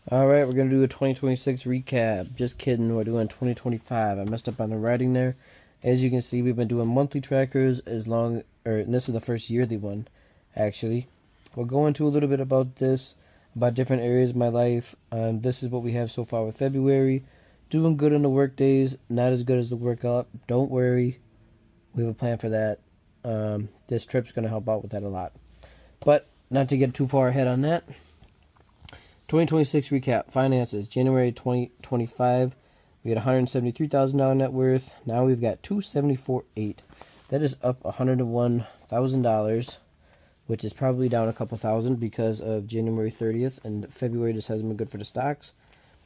Alright, we're going to do a 2026 recap. Just kidding, we're doing 2025. I messed up on the writing there. As you can see, we've been doing monthly trackers and this is the first yearly one, actually. We'll go into a little bit about different areas of my life. This is what we have so far with February. Doing good on the work days, not as good as the workout. Don't worry, we have a plan for that. This trip's going to help out with that a lot. But, not to get too far ahead on that. 2026 recap. Finances. January 2025, we had $173,000 net worth. Now we've got $274,800. That is up $101,000, which is probably down a couple thousand because of January 30th, and February just hasn't been good for the stocks.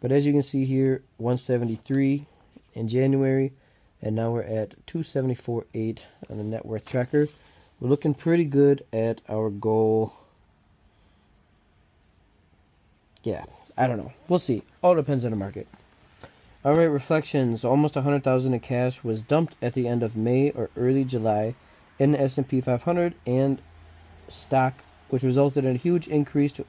But as you can see here, 173 in January, and now we're at 274,800 on the net worth tracker. We're looking pretty good at our goal. Yeah, I don't know. We'll see. All depends on the market. All right, reflections. Almost $100,000 in cash was dumped at the end of May or early July in the S&P 500 and stock, which resulted in a huge increase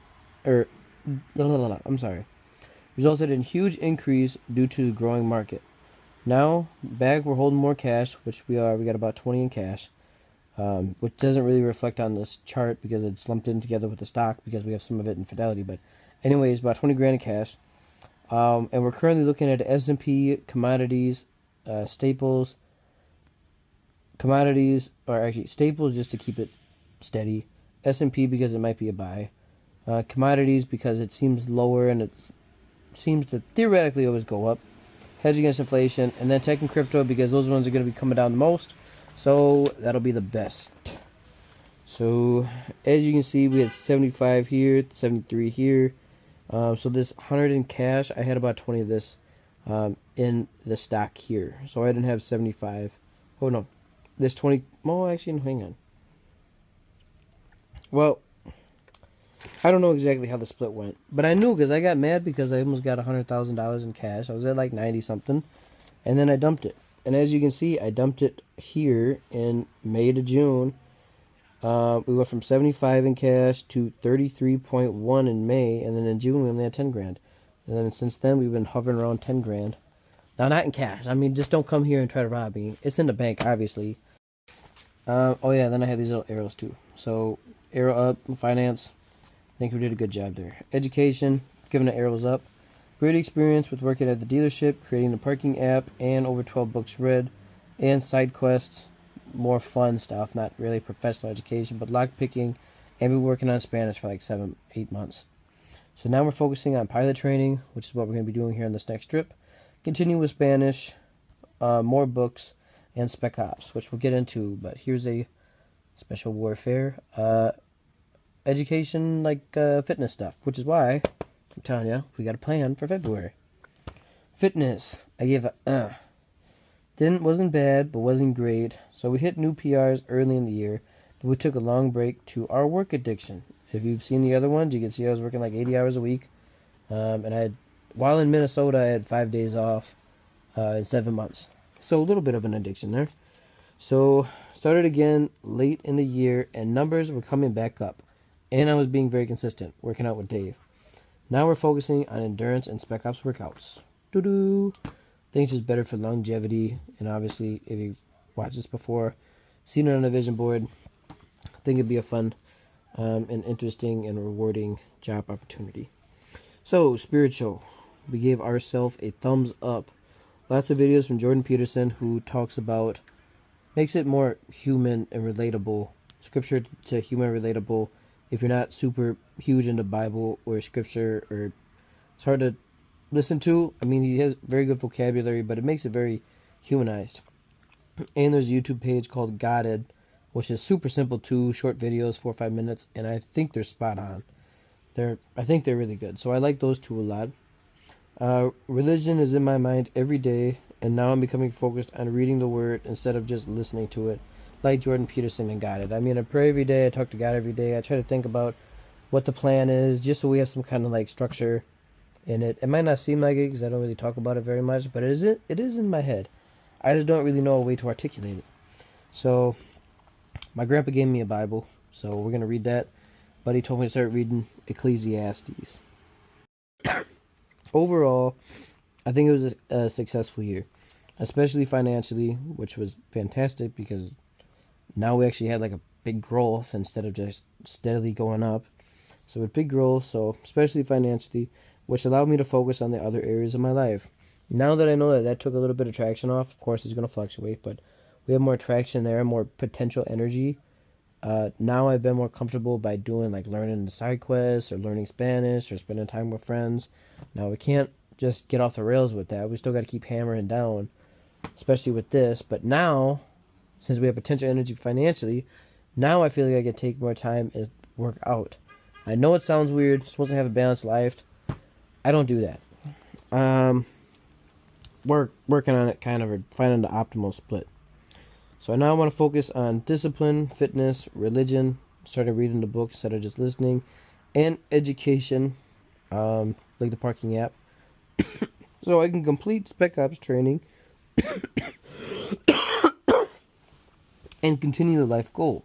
resulted in huge increase due to the growing market. Now, back we're holding more cash, which we are. We got about 20 in cash, which doesn't really reflect on this chart because it's lumped in together with the stock because we have some of it in Fidelity, but anyways, about 20 grand in cash. And we're currently looking at S&P, commodities, staples, staples just to keep it steady. S&P because it might be a buy. Commodities because it seems lower and it seems to theoretically always go up. Hedge against inflation. And then tech and crypto because those ones are going to be coming down the most. So that'll be the best. So as you can see, we had 75 here, 73 here. So this 100 in cash, I had about 20 of this in the stock here. So I didn't have 75. Oh no, this 20. Oh, actually, hang on. Well, I don't know exactly how the split went, but I knew because I got mad because I almost got $100,000 in cash. I was at like 90 something, and then I dumped it. And as you can see, I dumped it here in May to June. We went from 75 in cash to 33.1 in May, and then in June we only had 10 grand. And then since then we've been hovering around 10 grand. Now, not in cash. I mean, just don't come here and try to rob me. It's in the bank, obviously. Oh yeah, then I have these little arrows too. So, arrow up, finance. I think we did a good job there. Education, giving the arrows up. Great experience with working at the dealership, creating the parking app, and over 12 books read, and side quests. More fun stuff, not really professional education, but lock picking, and we're working on Spanish for like 7-8 months. So now we're focusing on pilot training, which is what we're going to be doing here on this next trip. Continue with Spanish, more books, and Spec Ops, which we'll get into. But here's a special warfare, education, like fitness stuff, which is why I'm telling you we got a plan for February. Fitness, I gave a wasn't bad, but wasn't great. So we hit new PRs early in the year, but we took a long break to our work addiction. If you've seen the other ones, you can see I was working like 80 hours a week. And while in Minnesota, I had 5 days off in 7 months. So a little bit of an addiction there. So started again late in the year, and numbers were coming back up. And I was being very consistent, working out with Dave. Now we're focusing on endurance and Spec Ops workouts. Doo-doo! I think it's just better for longevity, and obviously if you watched this before, seen it on a vision board, I think it'd be a fun and interesting and rewarding job opportunity. So, spiritual, we gave ourselves a thumbs up. Lots of videos from Jordan Peterson who talks about, makes it more human and relatable, scripture to human relatable. If you're not super huge into Bible or scripture, or it's hard to listen to. I mean, he has very good vocabulary, but it makes it very humanized. And there's a YouTube page called Godded, which is super simple too, short videos, 4 or 5 minutes, and I think they're spot on. I think they're really good, so I like those two a lot. Religion is in my mind every day, and now I'm becoming focused on reading the Word instead of just listening to it, like Jordan Peterson and Godded. I mean, I pray every day, I talk to God every day, I try to think about what the plan is, just so we have some kind of like structure in it. It might not seem like it because I don't really talk about it very much, but it is in my head. I just don't really know a way to articulate it. So my grandpa gave me a Bible, so we're going to read that. But he told me to start reading Ecclesiastes. overall, I think it was a successful year, especially financially, which was fantastic because now we actually had like a big growth instead of just steadily going up. So with big growth, so especially financially, which allowed me to focus on the other areas of my life. Now that I know that that took a little bit of traction off, of course it's going to fluctuate, but we have more traction there, more potential energy. Now I've been more comfortable by doing like learning the side quests or learning Spanish or spending time with friends. Now we can't just get off the rails with that. We still got to keep hammering down, especially with this. But now, since we have potential energy financially, now I feel like I can take more time and work out. I know it sounds weird. Supposed to have a balanced life. I don't do that. Working on it, kind of finding the optimal split. So now I want to focus on discipline, fitness, religion, started reading the book instead of just listening, and education, like the parking app, so I can complete Spec Ops training and continue the life goal,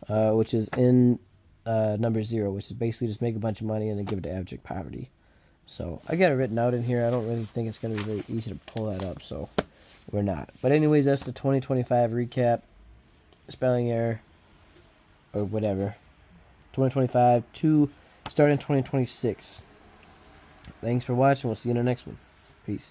which is in number 0, which is basically just make a bunch of money and then give it to abject poverty. So I got it written out in here. I don't really think it's going to be very easy to pull that up, so we're not. But anyways, that's the 2025 recap. Spelling error. Or whatever. 2025 to start in 2026. Thanks for watching. We'll see you in the next one. Peace.